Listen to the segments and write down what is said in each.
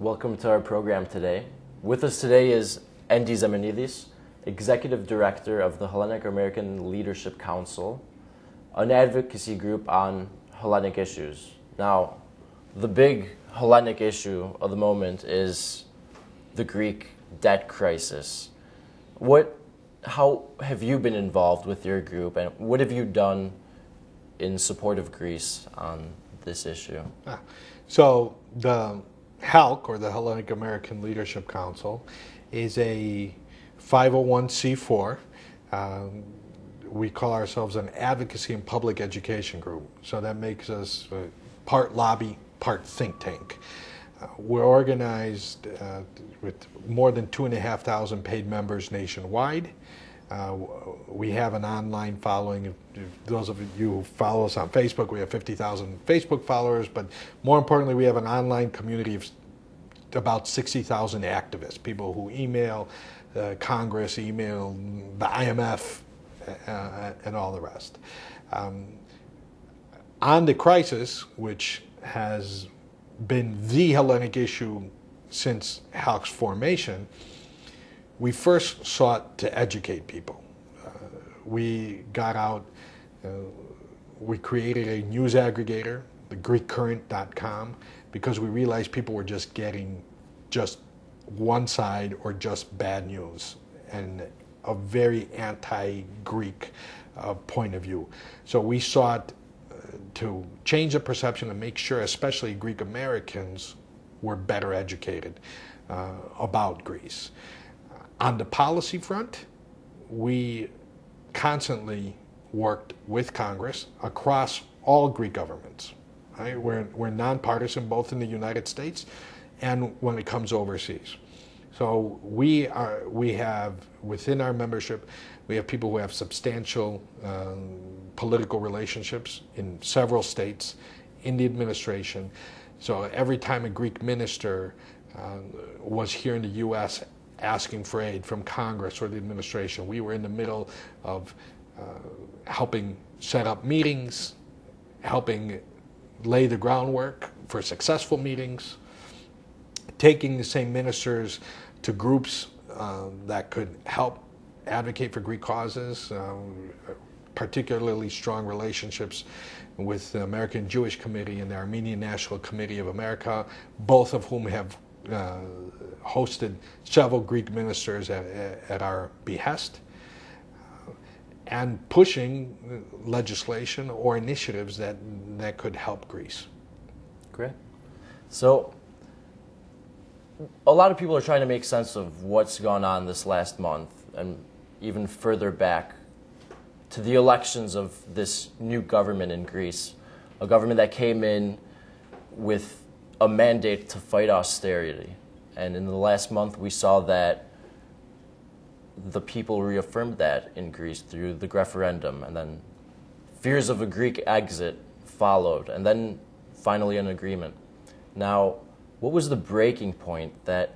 Welcome to our program today. With us today is Endy Zemenides, Executive Director of the Hellenic American Leadership Council, an advocacy group on Hellenic issues. Now, the big Hellenic issue of the moment is the Greek debt crisis. How have you been involved with your group, and what have you done in support of Greece on this issue? So the HALC, or the Hellenic American Leadership Council, is a 501c4. We call ourselves an advocacy and public education group. So that makes us part lobby, part think tank. We're organized with more than 2,500 paid members nationwide. We have an online following. If those of you who follow us on Facebook, we have 50,000 Facebook followers, but more importantly, we have an online community of about 60,000 activists, people who email Congress, email the IMF, and all the rest. On the crisis, which has been the Hellenic issue since HALC's formation, we first sought to educate people. We got out, we created a news aggregator, the GreekCurrent.com, because we realized people were just getting just one side or just bad news and a very anti-Greek point of view. So we sought to change the perception and make sure, especially Greek Americans, were better educated about Greece. On the policy front, we constantly worked with Congress across all Greek governments. Right? We're nonpartisan both in the United States and when it comes overseas. So we have, within our membership, we have people who have substantial political relationships in several states, in the administration. So every time a Greek minister was here in the U.S. asking for aid from Congress or the administration, we were in the middle of helping set up meetings, helping lay the groundwork for successful meetings, taking the same ministers to groups that could help advocate for Greek causes, particularly strong relationships with the American Jewish Committee and the Armenian National Committee of America, both of whom have hosted several Greek ministers at our behest, and pushing legislation or initiatives that could help Greece. Great. So a lot of people are trying to make sense of what's gone on this last month, and even further back to the elections of this new government in Greece, a government that came in with a mandate to fight austerity. And in the last month, we saw that the people reaffirmed that in Greece through the referendum, and then fears of a Greek exit followed, and then finally an agreement. Now, what was the breaking point that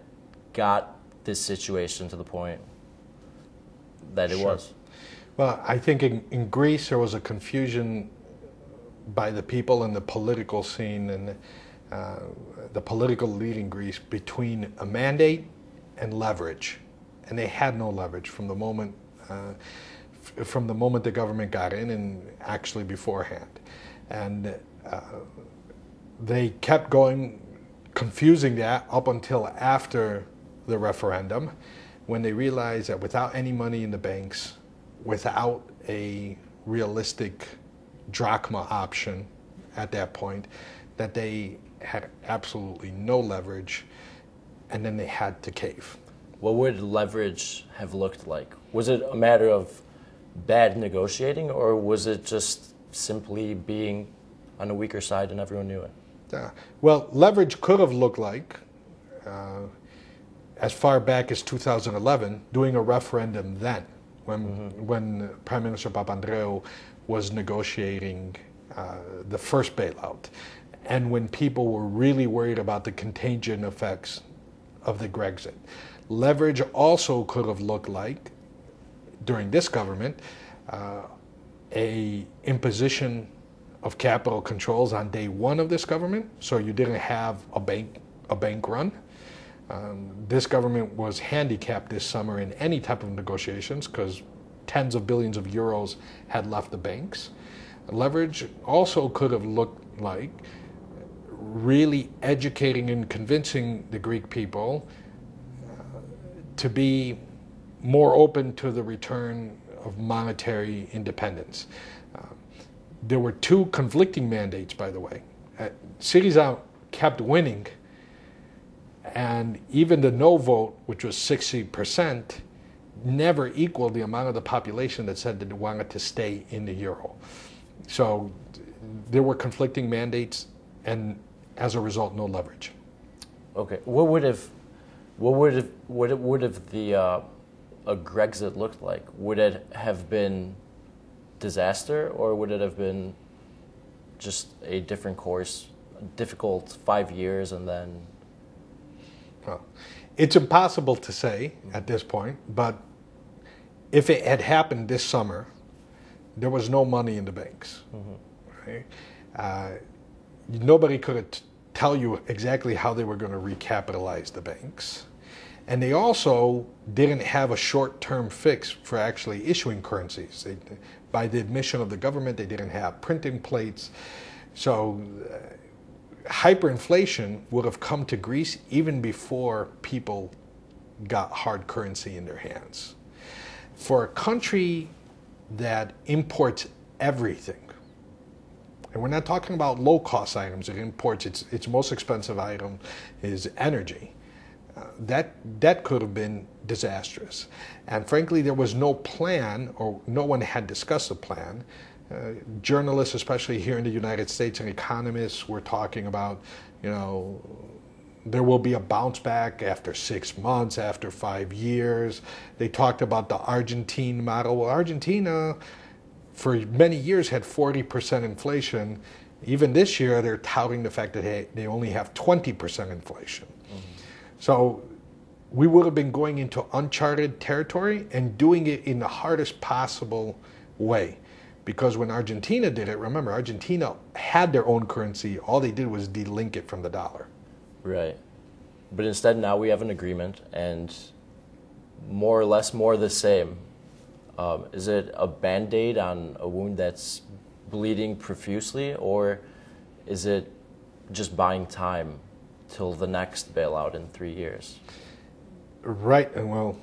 got this situation to the point that it was? Well, I think in Greece there was a confusion by the people in the political scene and the political elite in Greece between a mandate and leverage, and they had no leverage from the moment the government got in, and actually beforehand, and they kept going, confusing that up until after the referendum, when they realized that without any money in the banks, without a realistic drachma option at that point, that they had absolutely no leverage, and then they had to cave. What would leverage have looked like? Was it a matter of bad negotiating, or was it just simply being on a weaker side and everyone knew it? Well, leverage could have looked like, as far back as 2011, doing a referendum then, when Prime Minister Papandreou was negotiating the first bailout, and when people were really worried about the contagion effects of the Grexit. Leverage also could have looked like, during this government, a imposition of capital controls on day one of this government, so you didn't have a bank a bank run. This government was handicapped this summer in any type of negotiations because tens of billions of euros had left the banks. Leverage also could have looked like really educating and convincing the Greek people to be more open to the return of monetary independence. There were two conflicting mandates, by the way. Syriza kept winning, and even the no vote, which was 60%, never equaled the amount of the population that said that they wanted to stay in the euro. So there were conflicting mandates, and as a result, no leverage. Okay, what would have the aGrexit looked like? Would it have been disaster, or would it have been just a different course, difficult 5 years, and then? Well, it's impossible to say at this point, but if it had happened this summer, there was no money in the banks. Right? Nobody could tell you exactly how they were going to recapitalize the banks. And they also didn't have a short-term fix for actually issuing currencies. By the admission of the government, they didn't have printing plates. So hyperinflation would have come to Greece even before people got hard currency in their hands. For a country that imports everything, and we're not talking about low-cost items, it imports its most expensive item is energy. That could have been disastrous. And frankly, there was no plan, or no one had discussed a plan. Journalists, especially here in the United States, and economists were talking about, there will be a bounce back after 6 months, after 5 years. They talked about the Argentine model. Well, Argentina, for many years, had 40% inflation. Even this year, they're touting the fact that they only have 20% inflation. So we would have been going into uncharted territory and doing it in the hardest possible way. Because when Argentina did it, remember, Argentina had their own currency. All they did was delink it from the dollar. Right. But instead now we have an agreement, and more or less more the same. Is it a BandAid on a wound that's bleeding profusely, or is it just buying time till the next bailout in 3 years? Right, and well,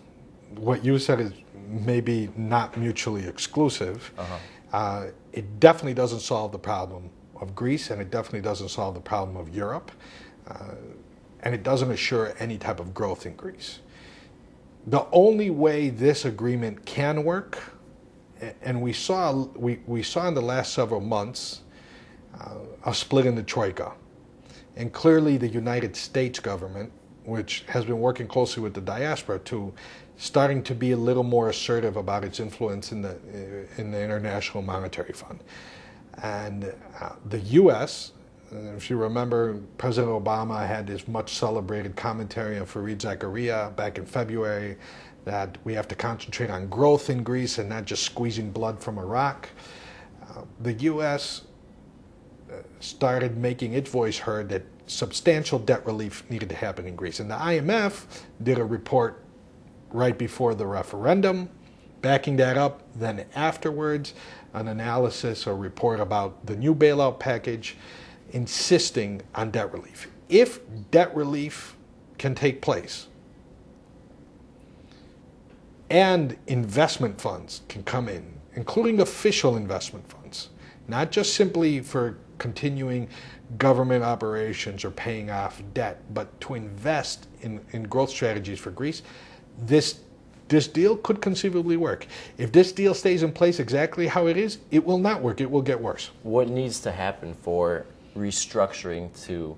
what you said is maybe not mutually exclusive. It definitely doesn't solve the problem of Greece, and it definitely doesn't solve the problem of Europe, and it doesn't assure any type of growth in Greece. The only way this agreement can work, and we saw in the last several months a split in the Troika. And clearly the United States government, which has been working closely with the diaspora too, starting to be a little more assertive about its influence in the International Monetary Fund. And the U.S., if you remember, President Obama had this much celebrated commentary on Fareed Zakaria back in February that we have to concentrate on growth in Greece and not just squeezing blood from a rock. The U.S. started making its voice heard that substantial debt relief needed to happen in Greece. And the IMF did a report right before the referendum, backing that up. Then afterwards, an analysis or report about the new bailout package, insisting on debt relief. If debt relief can take place and investment funds can come in, including official investment funds, not just simply for continuing government operations or paying off debt, but to invest in growth strategies for Greece, this deal could conceivably work. If this deal stays in place exactly how it is, it will not work. It will get worse. What needs to happen for restructuring to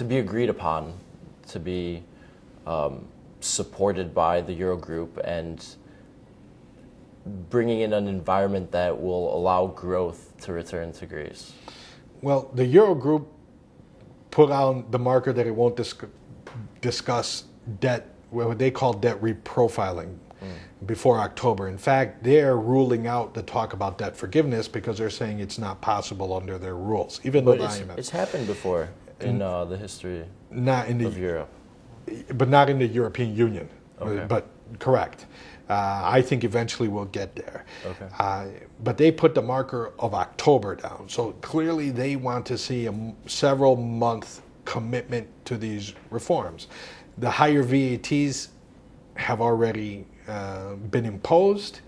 be agreed upon, to be supported by the Eurogroup, and bringing in an environment that will allow growth to return to Greece? Well, the Eurogroup put on the marker that it won't discuss debt, what they call debt reprofiling, before October. In fact, they're ruling out the talk about debt forgiveness because they're saying it's not possible under their rules, even though the IMF. It's happened before. in the history not in of Europe. But not in the European Union. Okay. But correct. I think eventually we'll get there. Okay. But they put the marker of October down. So clearly they want to see a several month commitment to these reforms. The higher VATs have already been imposed.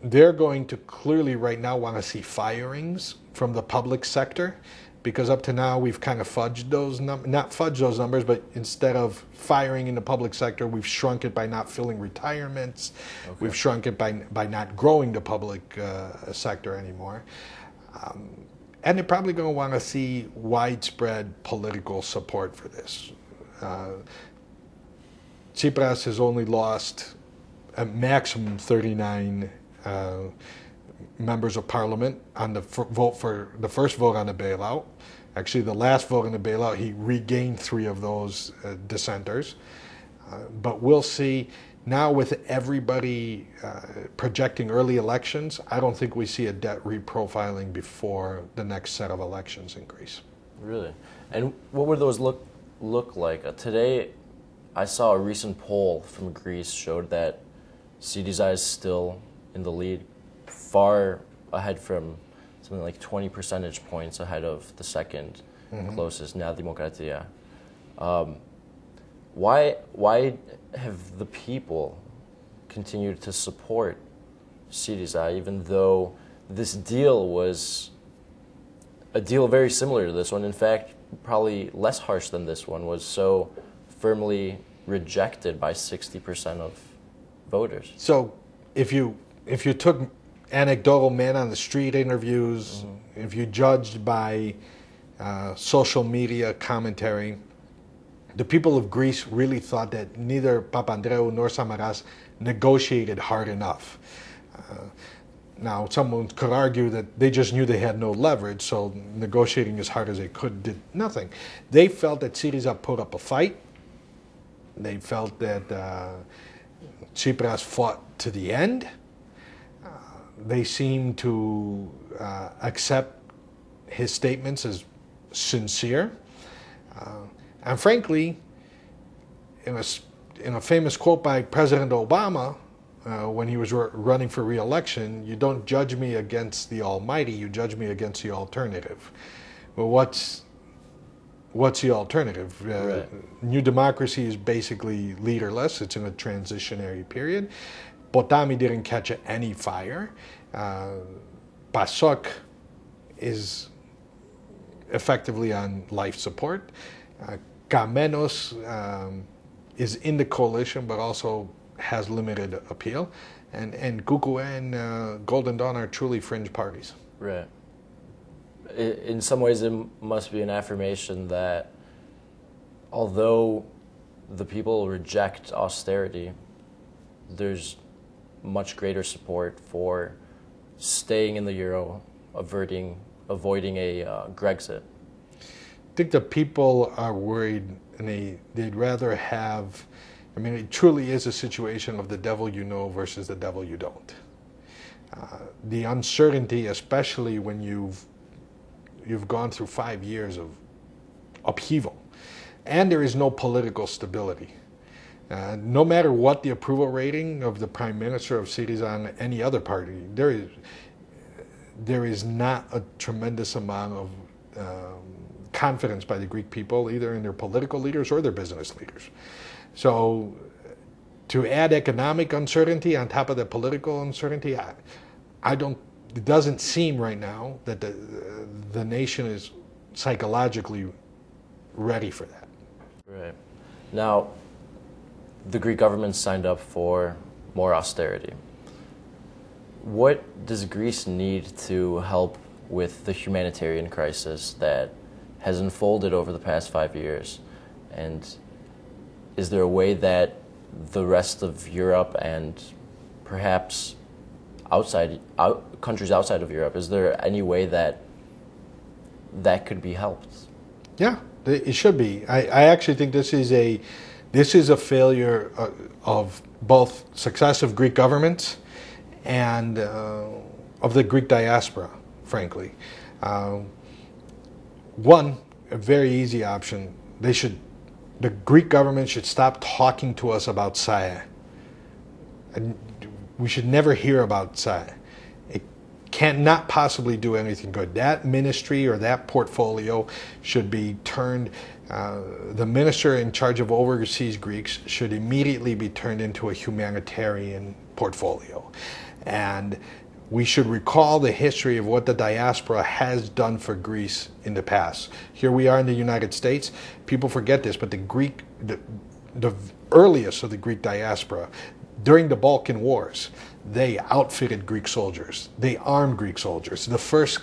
They're going to clearly right now want to see firings from the public sector, because up to now we've kind of fudged those not fudged those numbers, but instead of firing in the public sector, we've shrunk it by not filling retirements. Okay. We've shrunk it by not growing the public sector anymore. And they're probably going to want to see widespread political support for this. Tsipras has only lost a maximum 39 members of parliament on the the first vote on the bailout. Actually, the last vote on the bailout, he regained 3 of those dissenters. But we'll see. Now with everybody projecting early elections, I don't think we see a debt reprofiling before the next set of elections in Greece. Really? And what would those look like? Today, I saw a recent poll from Greece showed that Syriza is still in the lead, far ahead from something like 20 percentage points ahead of the second closest, Nea Demokratia. Why have the people continued to support Syriza, even though this deal was a deal very similar to this one, in fact, probably less harsh than this one, was so firmly rejected by 60% of voters? So if you took anecdotal man on the street interviews, if you judged by social media commentary, the people of Greece really thought that neither Papandreou nor Samaras negotiated hard enough. Now, someone could argue that they just knew they had no leverage, so negotiating as hard as they could did nothing. They felt that Syriza put up a fight. They felt that Tsipras fought to the end. They seemed to accept his statements as sincere. And frankly, in a famous quote by President Obama, when he was running for re-election, you don't judge me against the Almighty, you judge me against the alternative. Well, what's the alternative? Right. New Democracy is basically leaderless. It's in a transitionary period. Potami didn't catch any fire. PASOK is effectively on life support. Kamenos is in the coalition, but also has limited appeal. And Kukue and Golden Dawn are truly fringe parties. Right. In some ways, it must be an affirmation that although the people reject austerity, there's much greater support for staying in the euro, avoiding a Grexit. I think the people are worried, and they'd rather have. I mean, it truly is a situation of the devil you know versus the devil you don't. The uncertainty, especially when you've gone through 5 years of upheaval, and there is no political stability. No matter what the approval rating of the Prime Minister of Syriza and any other party, there is not a tremendous amount of confidence by the Greek people, either in their political leaders or their business leaders. So to add economic uncertainty on top of the political uncertainty, it doesn't seem right now that the nation is psychologically ready for that. Right. Now, the Greek government signed up for more austerity. What does Greece need to help with the humanitarian crisis that has unfolded over the past 5 years? And is there a way that the rest of Europe and perhaps countries outside of Europe, is there any way that could be helped? Yeah, it should be. I actually think this is a failure of both successive Greek governments and of the Greek diaspora, frankly. One, a very easy option, the Greek government should stop talking to us about SAE. And we should never hear about SAE. It cannot possibly do anything good. That ministry or that portfolio should be turned, the minister in charge of overseas Greeks should immediately be turned into a humanitarian portfolio. And we should recall the history of what the diaspora has done for Greece in the past. Here we are in the United States. People forget this, but the earliest of the Greek diaspora, during the Balkan Wars, they outfitted Greek soldiers. They armed Greek soldiers. The first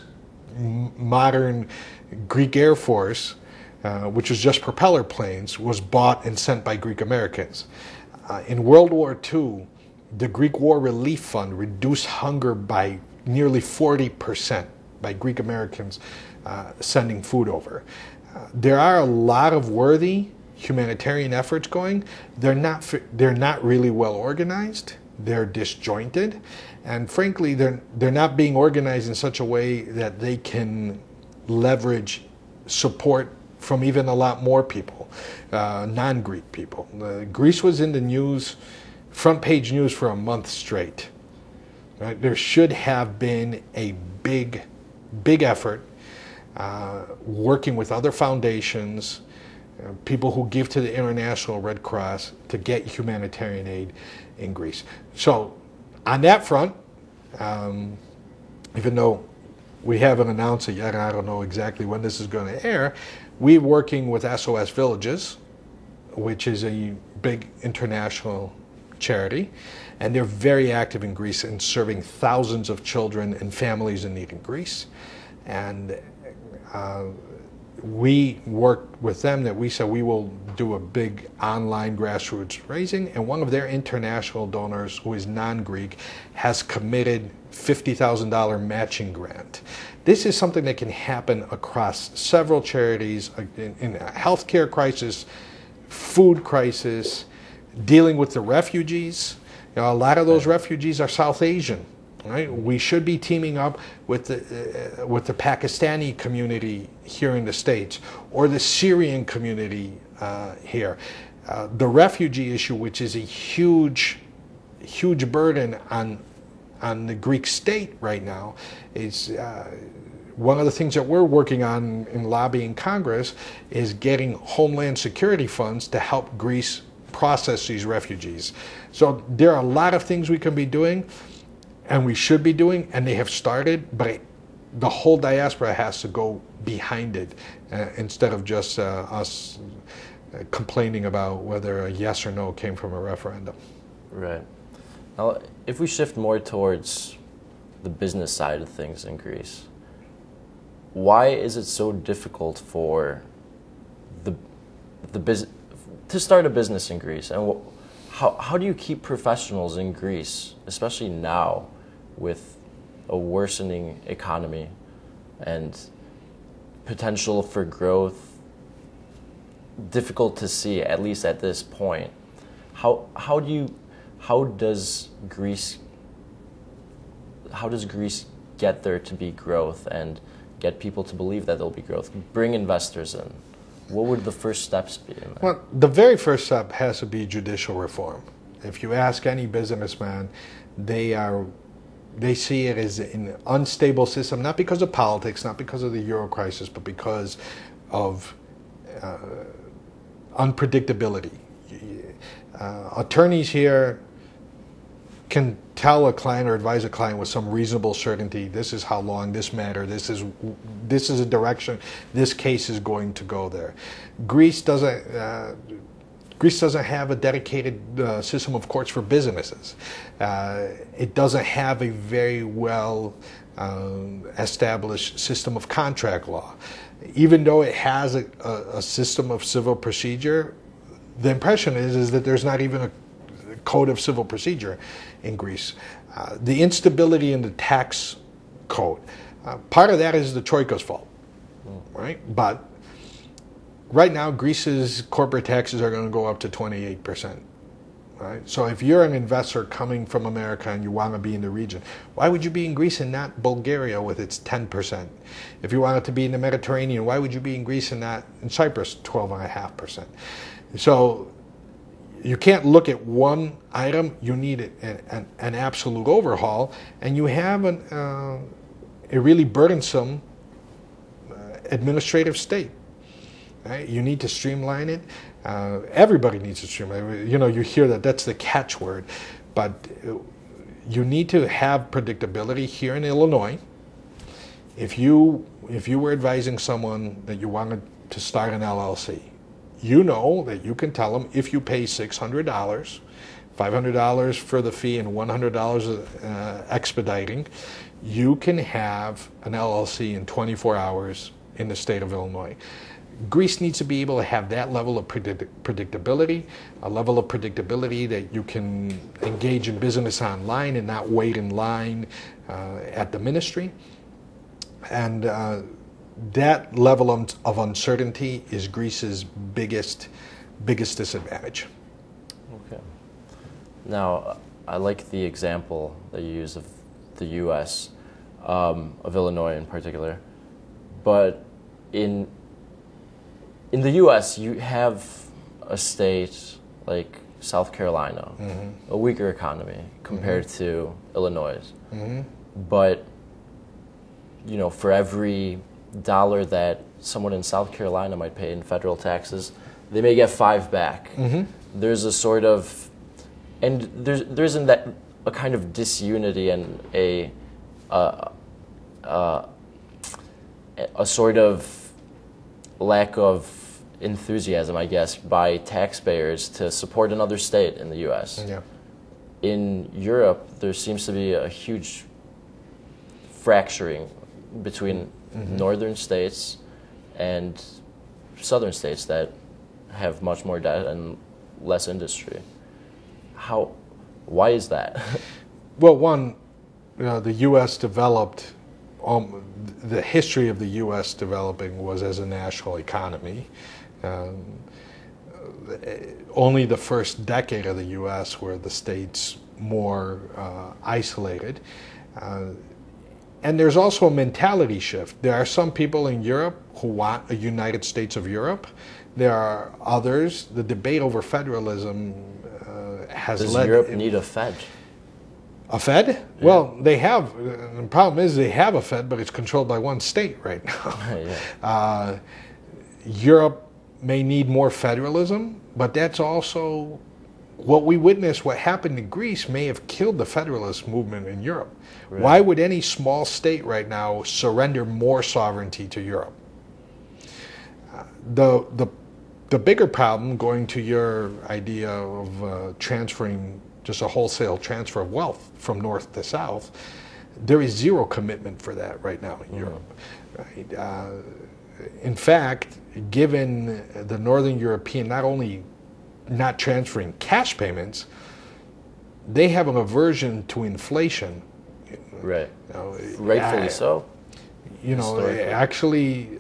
modern Greek Air Force, which was just propeller planes, was bought and sent by Greek Americans. In World War II, the Greek War Relief Fund reduced hunger by nearly 40% by Greek Americans sending food over. There are a lot of worthy humanitarian efforts going. They're not really well organized. They're disjointed, and frankly, they're not being organized in such a way that they can leverage support from even a lot more people, non-Greek people. Greece was in the news, front page news, for a month straight. Right? There should have been a big effort working with other foundations, people who give to the International Red Cross, to get humanitarian aid in Greece. So on that front, even though we haven't announced it yet, and I don't know exactly when this is going to air, we're working with SOS Villages, which is a big international charity, and they're very active in Greece in serving thousands of children and families in need in Greece. And we worked with them that we said we will do a big online grassroots raising, and one of their international donors, who is non-Greek, has committed $50,000 matching grant. This is something that can happen across several charities in a healthcare crisis, food crisis, dealing with the refugees. You know, a lot of those refugees are South Asian. Right? We should be teaming up with the Pakistani community here in the States, or the Syrian community here. The refugee issue, which is a huge burden on the Greek state right now, is one of the things that we're working on in lobbying Congress is getting Homeland Security funds to help Greece process these refugees. So there are a lot of things we can be doing, and we should be doing, and they have started, but the whole diaspora has to go behind it instead of just us complaining about whether a yes or no came from a referendum. Right. Now, if we shift more towards the business side of things in Greece, why is it so difficult for to start a business in Greece? And how do you keep professionals in Greece, especially now with a worsening economy and potential for growth difficult to see, at least at this point? How does Greece get there to be growth and get people to believe that there'll be growth, bring investors in? What would the first steps be in that? Well, the very first step has to be judicial reform. If you ask any businessman, they see it as an unstable system, not because of politics, not because of the Euro crisis, but because of unpredictability. Attorneys here can tell a client or advise a client with some reasonable certainty, this is how long this matter, this is a direction, this case is going to go there. Greece doesn't have a dedicated system of courts for businesses. It doesn't have a very well established system of contract law. Even though it has a system of civil procedure, the impression is that there's not even a code of civil procedure in Greece. The instability in the tax code, part of that is the Troika's fault, right? But right now, Greece's corporate taxes are going to go up to 28%. Right? So if you're an investor coming from America and you want to be in the region, why would you be in Greece and not Bulgaria with its 10%? If you wanted to be in the Mediterranean, why would you be in Greece and not in Cyprus, 12.5%? So you can't look at one item. You need an absolute overhaul, and you have a really burdensome administrative state. Right? You need to streamline it. Everybody needs to streamline. You know, you hear that's the catchword, but you need to have predictability here in Illinois. If you were advising someone that you wanted to start an LLC, you know that you can tell them if you pay $600, $500 for the fee and $100 expediting, you can have an LLC in 24 hours in the state of Illinois. Greece needs to be able to have that level of predictability, a level of predictability that you can engage in business online and not wait in line at the ministry. And that level of uncertainty is Greece's biggest disadvantage. Okay. Now, I like the example that you use of the U.S., of Illinois in particular, but in the U.S., you have a state like South Carolina, a weaker economy compared to Illinois. But, you know, for every dollar that someone in South Carolina might pay in federal taxes, they may get 5 back. There's a sort of, and there isn't that a kind of disunity and a sort of lack of enthusiasm, I guess, by taxpayers to support another state in the U.S. Yeah. In Europe, there seems to be a huge fracturing between northern states and southern states that have much more debt and less industry. Why is that? Well, one, the U.S. developed, the history of the U.S. developing was as a national economy. Only the first decade of the U.S. were the states more isolated. And there's also a mentality shift. There are some people in Europe who want a United States of Europe. There are others. The debate over federalism has led... Does Europe need a Fed? A Fed? Yeah. Well, they have. The problem is they have a Fed, but it's controlled by one state right now. Europe may need more federalism, but that's also what we witnessed. What happened in Greece may have killed the federalist movement in Europe. Right. Why would any small state right now surrender more sovereignty to Europe? The bigger problem, going to your idea of transferring, just a wholesale transfer of wealth from north to south, there is zero commitment for that right now in Europe. Right? In fact, given the Northern European not only not transferring cash payments, they have an aversion to inflation. Right. Rightfully so. You know, actually,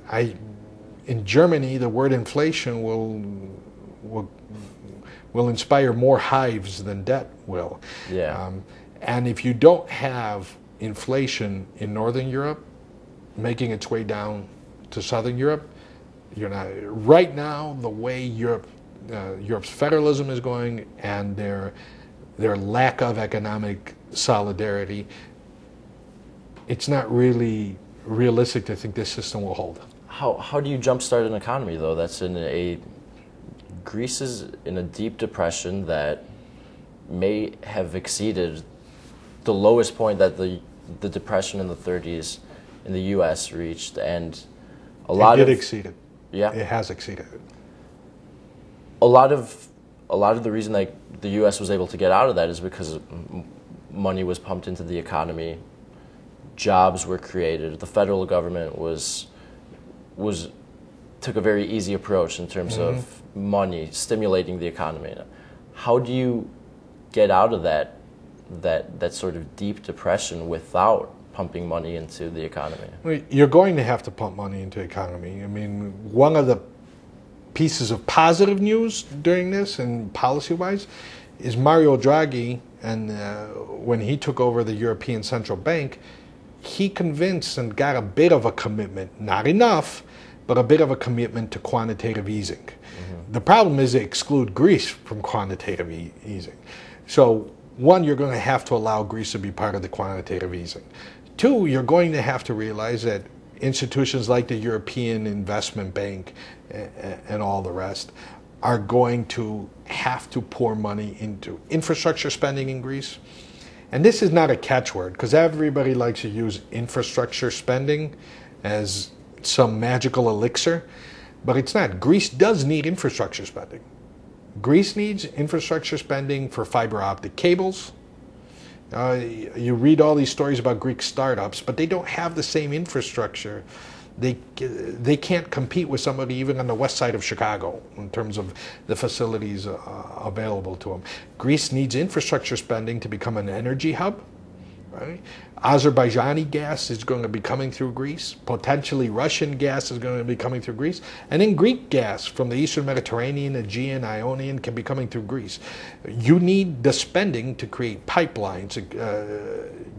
in Germany, the word inflation will inspire more hives than debt will. Yeah. And if you don't have inflation in Northern Europe making its way down to Southern Europe, you're not. Right now, the way Europe's federalism is going and their lack of economic solidarity, it's not really realistic to think this system will hold. How do you jumpstart an economy, though, that's Greece is in a deep depression that may have exceeded the lowest point that the depression in the 30s in the U.S. reached, and it did exceed it. Yeah, it has exceeded it. A lot of the reason that the U.S. was able to get out of that is because money was pumped into the economy, jobs were created. The federal government took a very easy approach in terms of money stimulating the economy. How do you get out of that sort of deep depression without pumping money into the economy? Well, you're going to have to pump money into the economy. I mean, one of the pieces of positive news during this and policy-wise is Mario Draghi, and when he took over the European Central Bank, he convinced and got a bit of a commitment, not enough, but a bit of a commitment to quantitative easing. Mm-hmm. The problem is they exclude Greece from quantitative easing. So one, you're going to have to allow Greece to be part of the quantitative easing. Two, you're going to have to realize that institutions like the European Investment Bank and all the rest are going to have to pour money into infrastructure spending in Greece. And this is not a catchword, because everybody likes to use infrastructure spending as some magical elixir, but it's not. Greece does need infrastructure spending. Greece needs infrastructure spending for fiber optic cables. You read all these stories about Greek startups, but they don't have the same infrastructure. They can't compete with somebody even on the west side of Chicago in terms of the facilities available to them. Greece needs infrastructure spending to become an energy hub. Right? Azerbaijani gas is going to be coming through Greece. Potentially Russian gas is going to be coming through Greece. And then Greek gas from the Eastern Mediterranean, Aegean, Ionian can be coming through Greece. You need the spending to create pipelines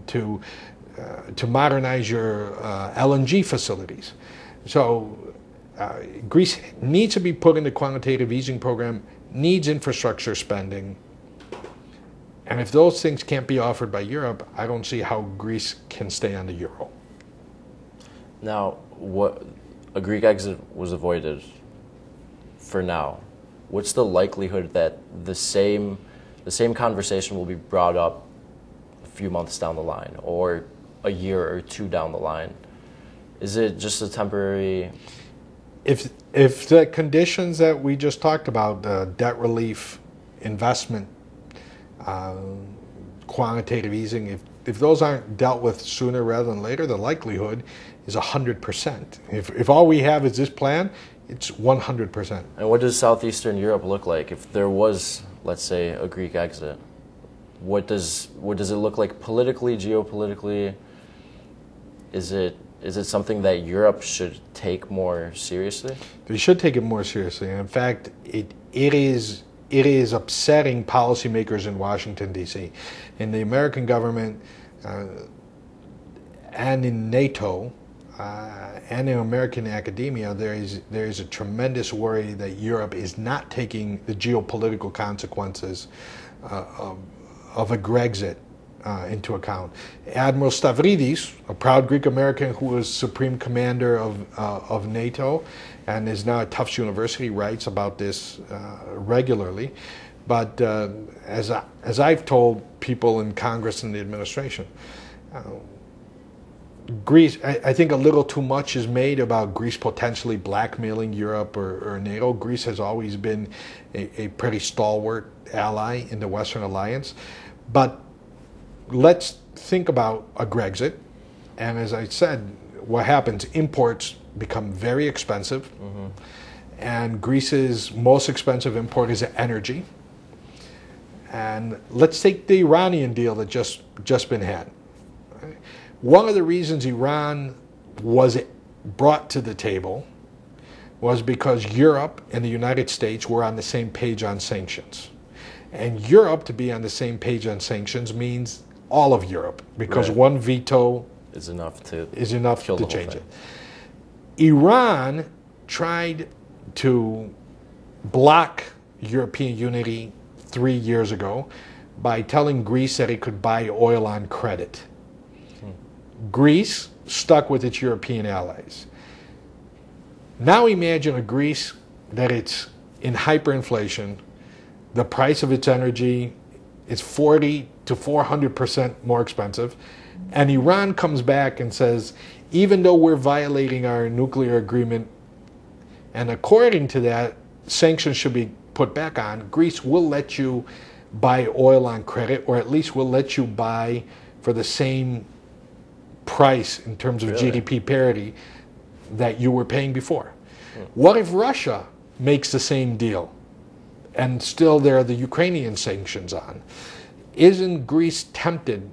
to modernize your LNG facilities. So Greece needs to be put in the quantitative easing program, needs infrastructure spending. And if those things can't be offered by Europe, I don't see how Greece can stay on the euro. Now, a Greek exit was avoided for now. What's the likelihood that the same conversation will be brought up a few months down the line, or a year or two down the line? Is it just a temporary? If the conditions that we just talked about, debt relief, investment, quantitative easing, if those aren't dealt with sooner rather than later, the likelihood is 100%. If all we have is this plan, it's 100%. And what does Southeastern Europe look like if there was, let's say, a Greek exit? What does it look like politically, geopolitically? Is it something that Europe should take more seriously? They should take it more seriously. And in fact, it is upsetting policymakers in Washington, D.C. In the American government and in NATO and in American academia, there is a tremendous worry that Europe is not taking the geopolitical consequences of aGrexit into account. Admiral Stavridis, a proud Greek American who was Supreme Commander of NATO and is now at Tufts University, writes about this regularly. But as I've told people in Congress and the administration, Greece, I think a little too much is made about Greece potentially blackmailing Europe or NATO. Greece has always been a pretty stalwart ally in the Western Alliance. But let's think about aGrexit. And as I said, what happens, imports become very expensive. Mm-hmm. And Greece's most expensive import is energy. And let's take the Iranian deal that just been had. One of the reasons Iran was brought to the table was because Europe and the United States were on the same page on sanctions. And Europe to be on the same page on sanctions means all of Europe, because right. One veto is enough to change it. Iran tried to block European unity 3 years ago by telling Greece that it could buy oil on credit. Greece stuck with its European allies. Now imagine a Greece that it's in hyperinflation, the price of its energy is 40 to 400% more expensive, and Iran comes back and says, even though we're violating our nuclear agreement, and according to that, sanctions should be put back on, Greece will let you buy oil on credit, or at least will let you buy for the same price in terms of GDP parity that you were paying before. What if Russia makes the same deal and still there are the Ukrainian sanctions on? Isn't Greece tempted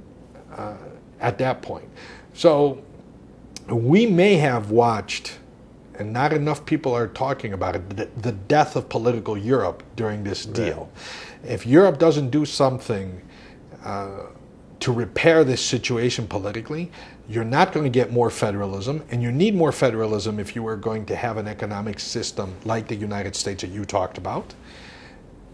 at that point? So we may have watched and not enough people are talking about it, the death of political Europe during this deal. Right. If Europe doesn't do something to repair this situation politically, you're not going to get more federalism, and you need more federalism if you are going to have an economic system like the United States that you talked about.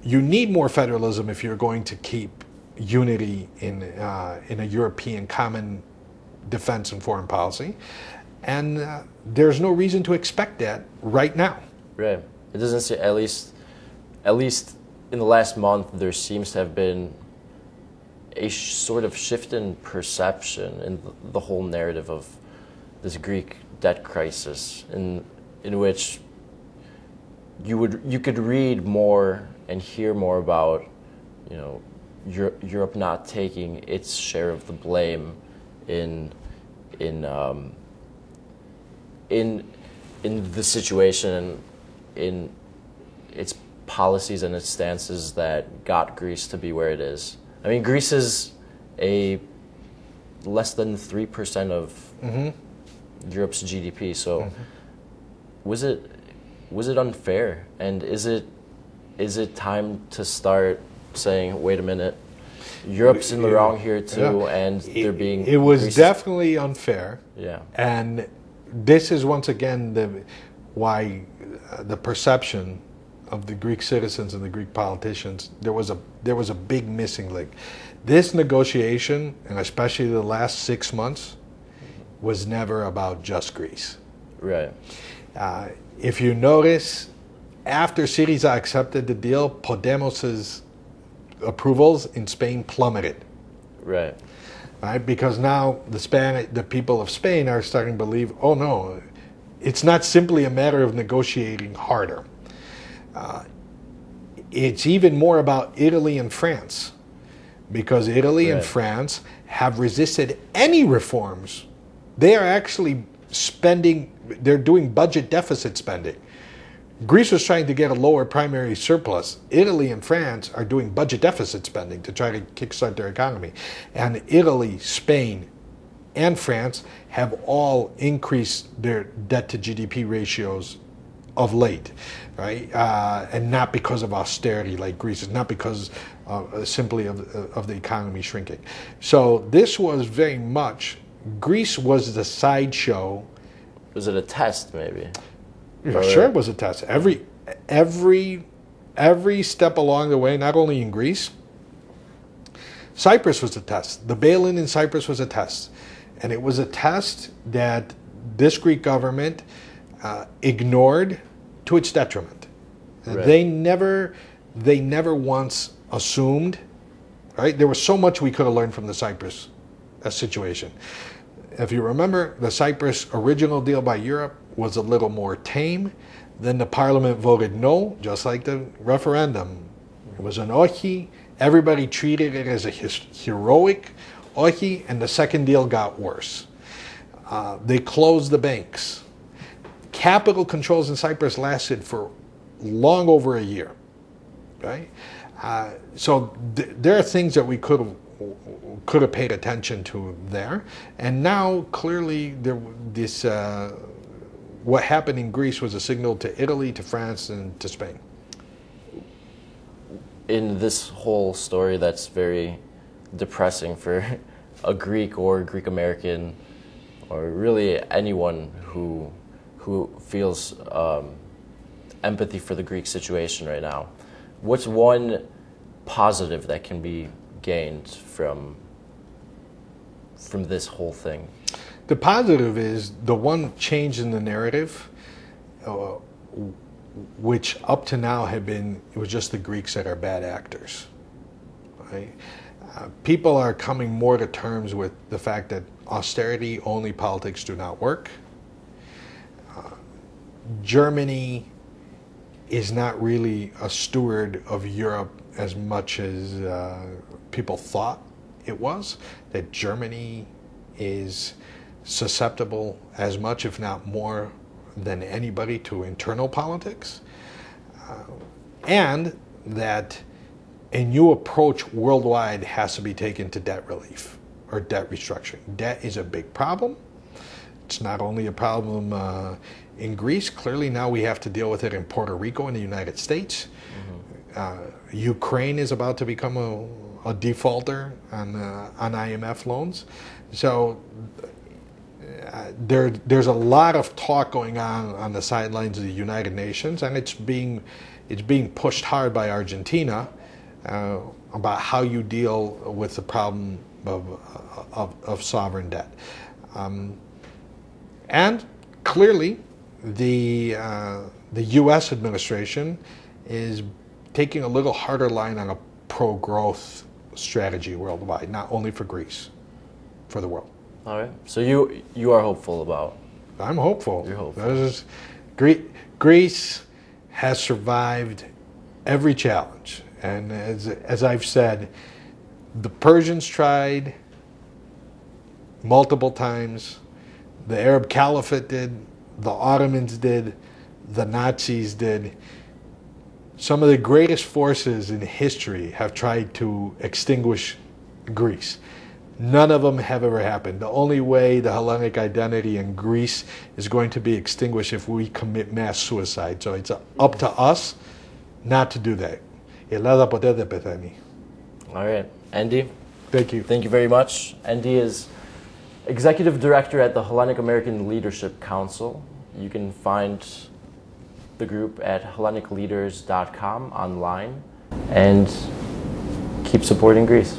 You need more federalism if you're going to keep unity in a European common defense and foreign policy. And there's no reason to expect that right now. Right. It doesn't seem, at least in the last month, there seems to have been a sort of shift in perception in the whole narrative of this Greek debt crisis, in which you could read more and hear more about, you know, Europe not taking its share of the blame in the situation, in its policies and its stances that got Greece to be where it is. I mean, Greece is a less than 3% of Europe's GDP. So, was it unfair? And is it time to start saying, wait a minute, Europe's in the wrong here too, and they're being... It was definitely unfair. Yeah. And this is once again why the perception of the Greek citizens and the Greek politicians, there was a big missing link. This negotiation, and especially the last 6 months, was never about just Greece. Right. If you notice, after Syriza accepted the deal, Podemos's approvals in Spain plummeted. Right. Right? Because now the people of Spain are starting to believe, oh no, it's not simply a matter of negotiating harder. It's even more about Italy and France, because Italy and France have resisted any reforms. They are actually they're doing budget deficit spending. Greece was trying to get a lower primary surplus. Italy and France are doing budget deficit spending to try to kickstart their economy. And Italy, Spain, and France have all increased their debt to GDP ratios of late, right? And not because of austerity like Greece. It's not because simply of the economy shrinking. So this was very much, Greece was the sideshow. Was it a test, maybe? Yeah, sure, it was a test. Every step along the way, not only in Greece, Cyprus was a test. The bail-in in Cyprus was a test. And it was a test that this Greek government ignored to its detriment. Right. They never once assumed, right? There was so much we could have learned from the Cyprus situation. If you remember, the Cyprus original deal by Europe was a little more tame. Then the parliament voted no, just like the referendum. It was an ochi. Everybody treated it as a heroic ochi, and the second deal got worse. They closed the banks. Capital controls in Cyprus lasted for long over a year, right? So there are things that we could have paid attention to there, and now clearly what happened in Greece was a signal to Italy, to France, and to Spain. In this whole story, that's very depressing for a Greek or Greek American, or really anyone who feels empathy for the Greek situation right now. What's one positive that can be gained from this whole thing? The positive is the one change in the narrative, which up to now had been, it was just the Greeks that are bad actors. Right? People are coming more to terms with the fact that austerity-only politics do not work. Germany is not really a steward of Europe as much as people thought it was, that Germany is susceptible as much, if not more, than anybody to internal politics, and that a new approach worldwide has to be taken to debt relief or debt restructuring. Debt is a big problem. It's not only a problem in Greece. Clearly now we have to deal with it in Puerto Rico and the United States. Ukraine is about to become a defaulter on IMF loans. So there's a lot of talk going on the sidelines of the United Nations, and it's being pushed hard by Argentina about how you deal with the problem of sovereign debt. And clearly, the U.S. administration is taking a little harder line on a pro-growth strategy worldwide, not only for Greece, for the world. All right. So you are hopeful about? I'm hopeful. You're hopeful. Greece has survived every challenge, and as I've said, the Persians tried multiple times. The Arab Caliphate did. The Ottomans did. The Nazis did. Some of the greatest forces in history have tried to extinguish Greece. None of them have ever happened. The only way the Hellenic identity in Greece is going to be extinguished if we commit mass suicide. So it's up to us not to do that. Ελλάδα ποτέ δεν πεθαίνει. All right. Endy? Thank you. Thank you very much. Endy is Executive Director at the Hellenic American Leadership Council. You can find the group at HellenicLeaders.com online, and keep supporting Greece.